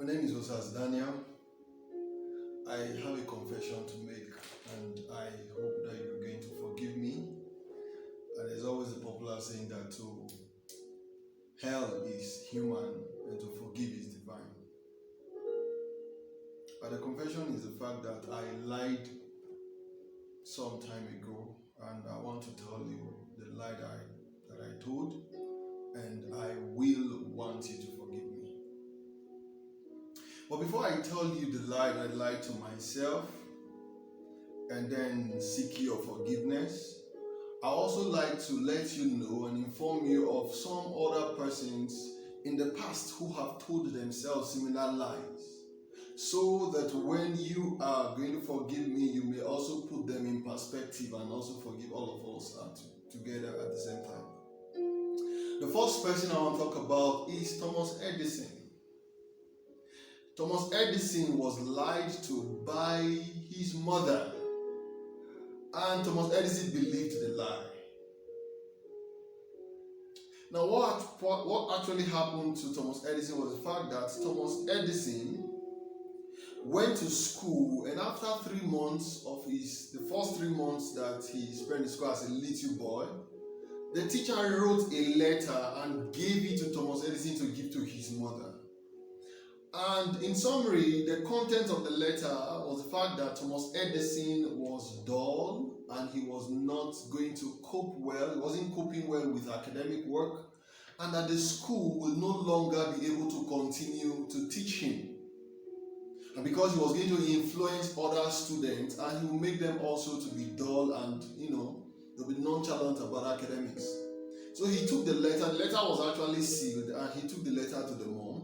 My name is Osas-Daniel. I have a confession to make, and I hope that you're going to forgive me. And there's always a popular saying that to hell is human and to forgive is divine. But the confession is the fact that I lied some time ago, and I want to tell you the lie that I told, and I will want you to forgive me. But before I tell you the lie that I lied to myself and then seek your forgiveness, I also like to let you know and inform you of some other persons in the past who have told themselves similar lies, so that when you are going to forgive me, you may also put them in perspective and also forgive all of us together at the same time. The first person I want to talk about is Thomas Edison. Thomas Edison was lied to by his mother, and Thomas Edison believed the lie. Now, what actually happened to Thomas Edison was the fact that Thomas Edison went to school, and after 3 months of the first 3 months that he spent in school as a little boy, the teacher wrote a letter and gave it to Thomas Edison to give to his mother. And in summary, the content of the letter was the fact that Thomas Edison was dull and he was not going to cope well, he wasn't coping well with academic work, and that the school will no longer be able to continue to teach him. And because he was going to influence other students, and he will make them also to be dull and, they'll be nonchalant about academics. So he took the letter was actually sealed, and he took the letter to the mom.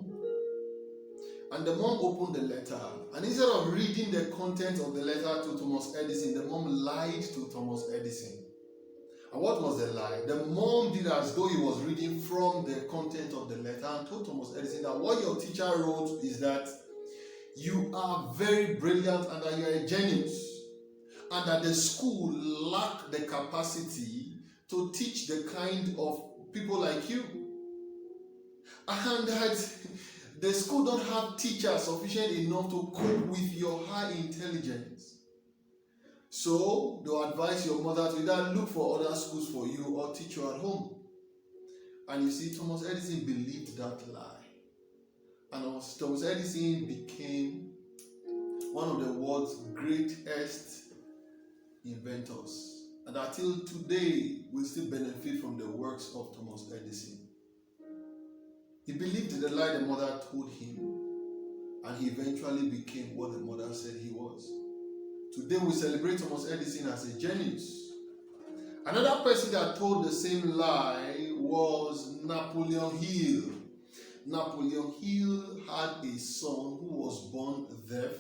And the mom opened the letter, and instead of reading the content of the letter to Thomas Edison, the mom lied to Thomas Edison. And what was the lie? The mom did as though he was reading from the content of the letter and told Thomas Edison that what your teacher wrote is that you are very brilliant and that you are a genius, and that the school lacked the capacity to teach the kind of people like you, and that the school don't have teachers sufficient enough to cope with your high intelligence. So they'll advise your mother to either look for other schools for you or teach you at home. And you see, Thomas Edison believed that lie. And Thomas Edison became one of the world's greatest inventors. And until today, we still benefit from the works of Thomas Edison. He believed the lie the mother told him, and he eventually became what the mother said he was. Today we celebrate Thomas Edison as a genius. Another person that told the same lie was Napoleon Hill. Napoleon Hill had a son who was born deaf.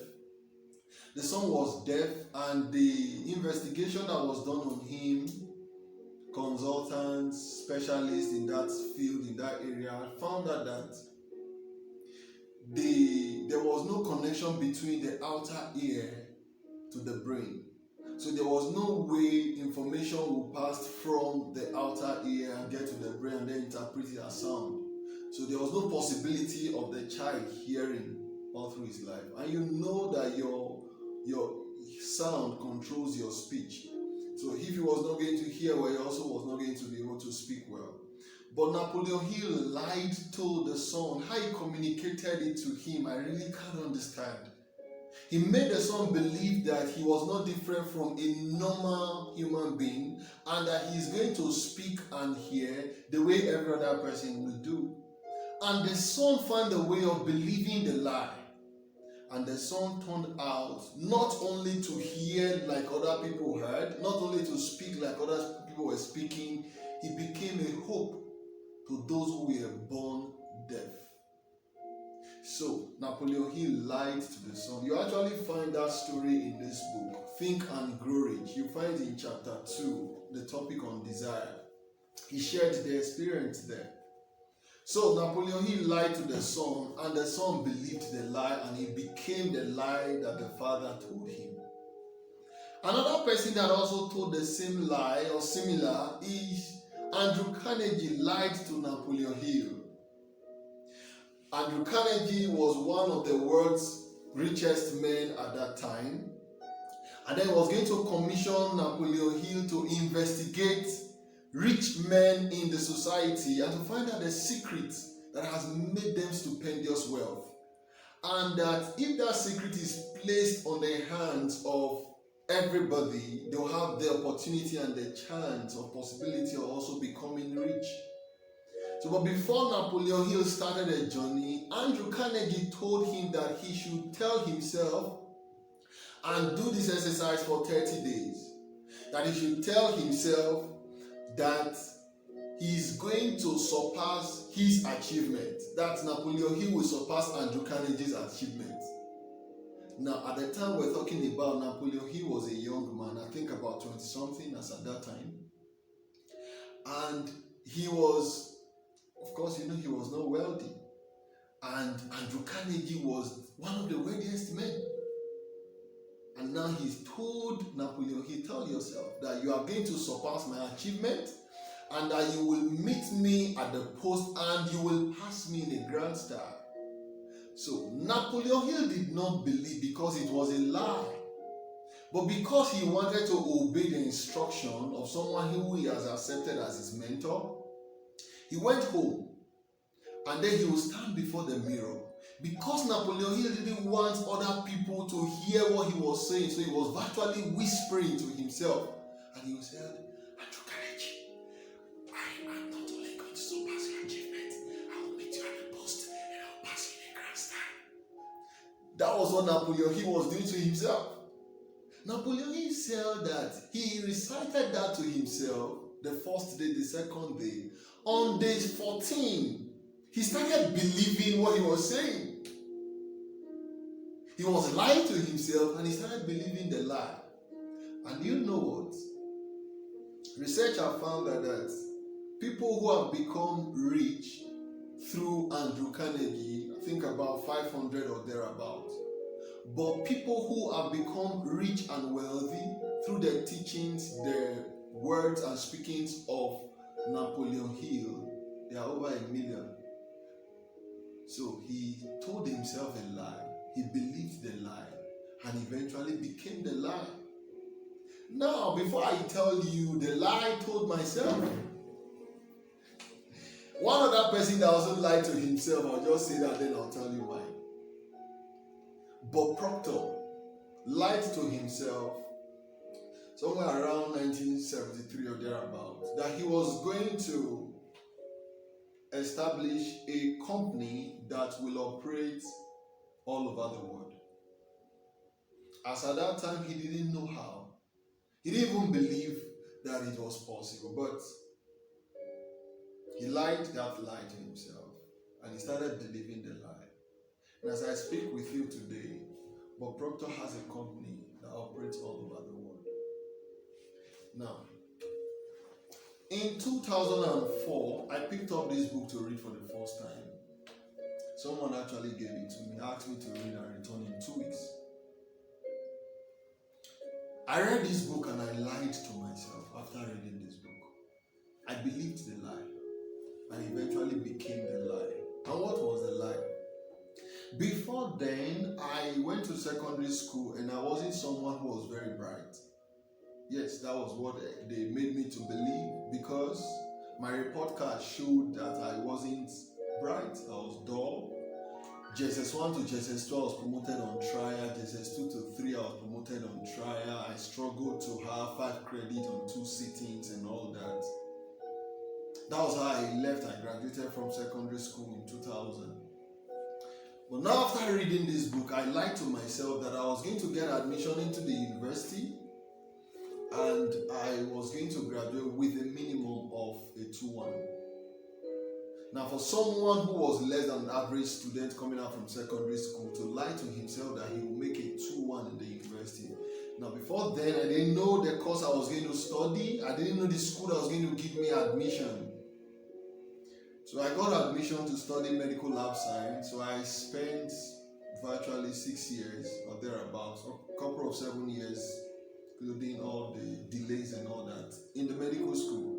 The son was deaf, and the investigation that was done on him, consultants, specialists in that field, in that area, found out that there was no connection between the outer ear to the brain. So there was no way information would pass from the outer ear and get to the brain and then interpret it as sound. So there was no possibility of the child hearing all through his life. And you know that your sound controls your speech. So if he was not going to hear well, he also was not going to be able to speak well. But Napoleon Hill lied to the son. How he communicated it to him, I really can't understand. He made the son believe that he was not different from a normal human being, and that he's going to speak and hear the way every other person will do. And the son found a way of believing the lie. And the son turned out not only to hear like other people heard, not only to speak like other people were speaking, he became a hope to those who were born deaf. So, Napoleon Hill lied to the son. You actually find that story in this book, Think and Grow Rich. You find it in chapter 2, the topic on desire. He shared the experience there. So Napoleon Hill lied to the son, and the son believed the lie, and he became the lie that the father told him. Another person that also told the same lie or similar is Andrew Carnegie lied to Napoleon Hill. Andrew Carnegie was one of the world's richest men at that time. And then he was going to commission Napoleon Hill to investigate rich men in the society and to find out the secrets that has made them stupendous wealth. And that if that secret is placed on the hands of everybody, they'll have the opportunity and the chance or possibility of also becoming rich. So, but before Napoleon Hill started a journey, Andrew Carnegie told him that he should tell himself and do this exercise for 30 days. That he should tell himself that he is going to surpass his achievement. That Napoleon Hill will surpass Andrew Carnegie's achievement. Now, at the time we're talking about, Napoleon Hill was a young man, I think about 20-something as at that time. And he was, of course, he was not wealthy. And Andrew Carnegie was one of the wealthiest men. And now he's told Napoleon Hill, tell yourself that you are going to surpass my achievement and that you will meet me at the post and you will pass me in a grand style. So Napoleon Hill did not believe because it was a lie. But because he wanted to obey the instruction of someone who he has accepted as his mentor, he went home and then he would stand before the mirror. Because Napoleon Hill didn't want other people to hear what he was saying, so he was virtually whispering to himself. And he said, Andrew Carnegie, I am not only going to surpass your achievement, I will meet you at the post and I will pass you in a grand style. That was what Napoleon Hill was doing to himself. Napoleon Hill said that he recited that to himself the first day, the second day. On day 14, he started believing what he was saying. He was lying to himself and he started believing the lie. And you know what? Research have found that people who have become rich through Andrew Carnegie, I think about 500 or thereabouts. But people who have become rich and wealthy through the teachings, the words and speakings of Napoleon Hill, they are over 1 million. So he told himself a lie. He believed the lie and eventually became the lie. Now, before I tell you the lie I told myself, one other person that also lied to himself, I'll just say that, then I'll tell you why. But Proctor lied to himself somewhere around 1973 or thereabouts that he was going to establish a company that will operate all over the world. As at that time, he didn't know how. He didn't even believe that it was possible, but he lied that lie to himself and he started believing the lie. And as I speak with you today, Bob Proctor has a company that operates all over the world. Now, in 2004, I picked up this book to read for the first time. Someone actually gave it to me, asked me to read and return in 2 weeks. I read this book and I lied to myself after reading this book. I believed the lie and eventually became the lie. And what was the lie? Before then, I went to secondary school and I wasn't someone who was very bright. Yes, that was what they made me to believe because my report card showed that I wasn't bright. I was dull. JSS 1 to JSS 2 I was promoted on trial. JSS 2 to 3 I was promoted on trial. I struggled to have 5 credits on 2 sittings and all that. That was how I left. I graduated from secondary school in 2000. But now after reading this book, I lied to myself that I was going to get admission into the university and I was going to graduate with a minimum of a 2-1. Now, for someone who was less than an average student coming out from secondary school to lie to himself that he will make a 2-1 in the university. Now, before then, I didn't know the course I was going to study. I didn't know the school that was going to give me admission. So I got admission to study medical lab science. So I spent virtually 6 years or thereabouts, a couple of 7 years, including all the delays and all that, in the medical school.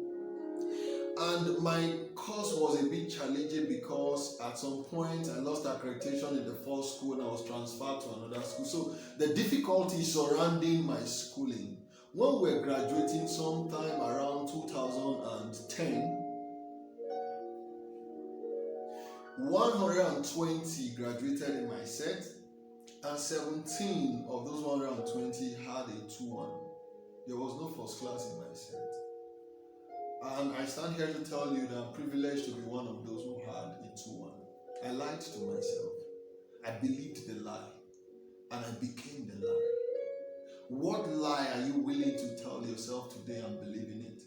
And my course was a bit challenging because at some point I lost accreditation in the first school and I was transferred to another school. So the difficulty surrounding my schooling. When we were graduating sometime around 2010, 120 graduated in my set, and 17 of those 120 had a 2-1. There was no first class in my set. And I stand here to tell you that I'm privileged to be one of those who had a 2-1. I lied to myself. I believed the lie. And I became the lie. What lie are you willing to tell yourself today and believe in it?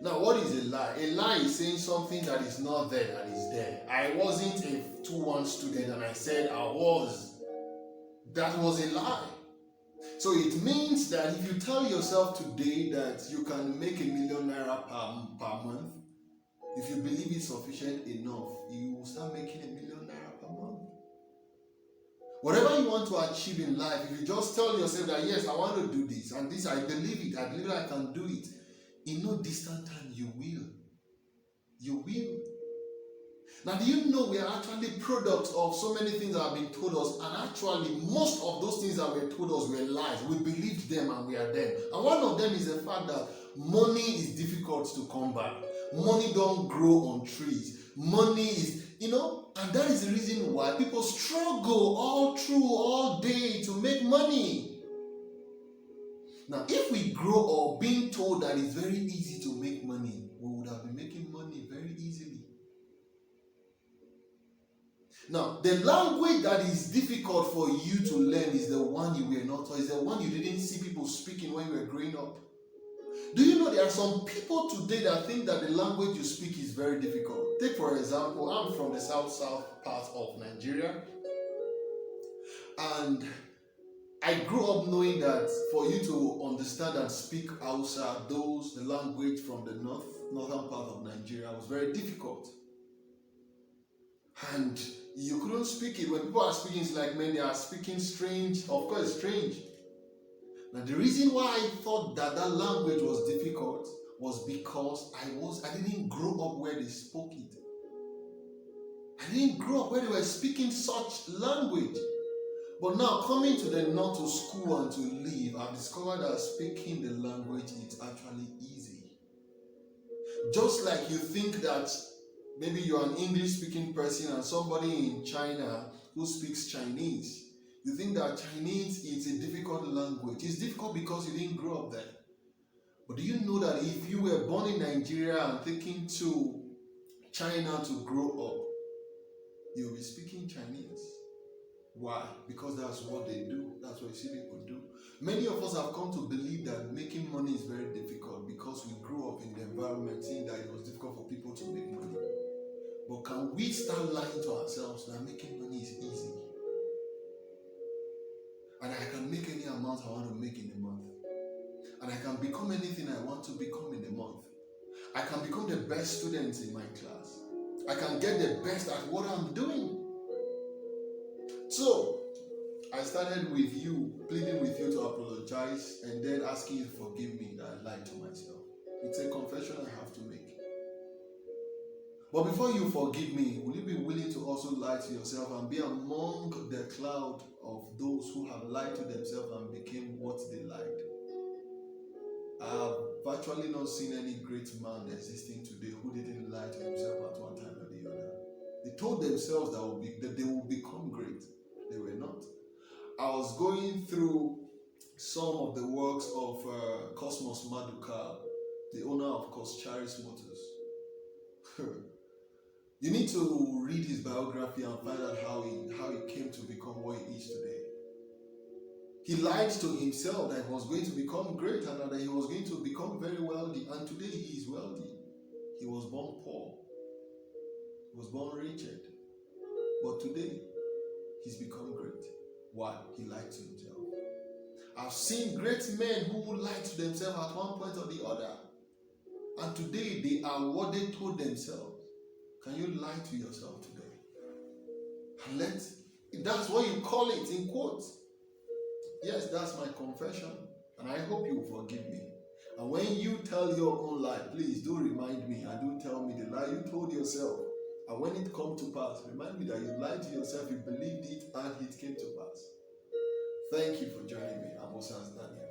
Now, what is a lie? A lie is saying something that is not there that is there. I wasn't a 2-1 student and I said I was. That was a lie. So it means that if you tell yourself today that you can make ₦1 million per month, if you believe it's sufficient enough, you will start making ₦1 million per month. Whatever you want to achieve in life, if you just tell yourself that yes, I want to do this, and this, I believe it, I believe I can do it, in no distant time you will. You will. Now, do you know we are actually products of so many things that have been told us, and actually most of those things that were told us were lies. We believed them and we are them. And one of them is the fact that money is difficult to come by. Money don't grow on trees. Money is, and that is the reason why people struggle all day to make money. Now, if we grow up being told that it's very easy to make money, we would have been making money very easily. Now, the language that is difficult for you to learn is the one you were not taught, is the one you didn't see people speaking when you were growing up. Do you know there are some people today that think that the language you speak is very difficult? Take for example, I'm from the south part of Nigeria, and I grew up knowing that for you to understand and speak Hausa, the language from the northern part of Nigeria, was very difficult. And you couldn't speak it. When people are speaking, it's like, man, they are speaking strange. Of course, strange. Now, the reason why I thought that language was difficult was because I didn't grow up where they spoke it. I didn't grow up where they were speaking such language. But now, coming to the north to school and to live, I've discovered that speaking the language is actually easy. Just like you think that maybe you're an English-speaking person and somebody in China who speaks Chinese, you think that Chinese is a difficult language. It's difficult because you didn't grow up there. But do you know that if you were born in Nigeria and taken to China to grow up, you'll be speaking Chinese? Why? Because that's what they do. That's what you see people do. Many of us have come to believe that making money is very difficult because we grew up in the environment seeing that it was difficult for people to make money. But can we start lying to ourselves that making money is easy? And I can make any amount I want to make in a month. And I can become anything I want to become in a month. I can become the best student in my class. I can get the best at what I'm doing. So, I started with you, pleading with you to apologize, and then asking you to forgive me that I lied to myself. It's a confession I have to make. But before you forgive me, will you be willing to also lie to yourself and be among the cloud of those who have lied to themselves and became what they lied? I have virtually not seen any great man existing today who didn't lie to himself at one time or the other. They told themselves that they will become great. They were not. I was going through some of the works of Cosmos Maduka, the owner of Charis Motors. You need to read his biography and find out how he came to become what he is today. He lied to himself that he was going to become great and that he was going to become very wealthy, and today he is wealthy. He was born poor. He was born wretched. But today, he's become great. Why? He lied to himself. I've seen great men who lied to themselves at one point or the other. And today they are what they told themselves. Can you lie to yourself today? And that's what you call it in quotes. Yes, that's my confession. And I hope you will forgive me. And when you tell your own lie, please do remind me and do tell me the lie you told yourself And when it come to pass, remind me that you lied to yourself, you believed it, and it came to pass. Thank you for joining me. I'm Osas-Daniel.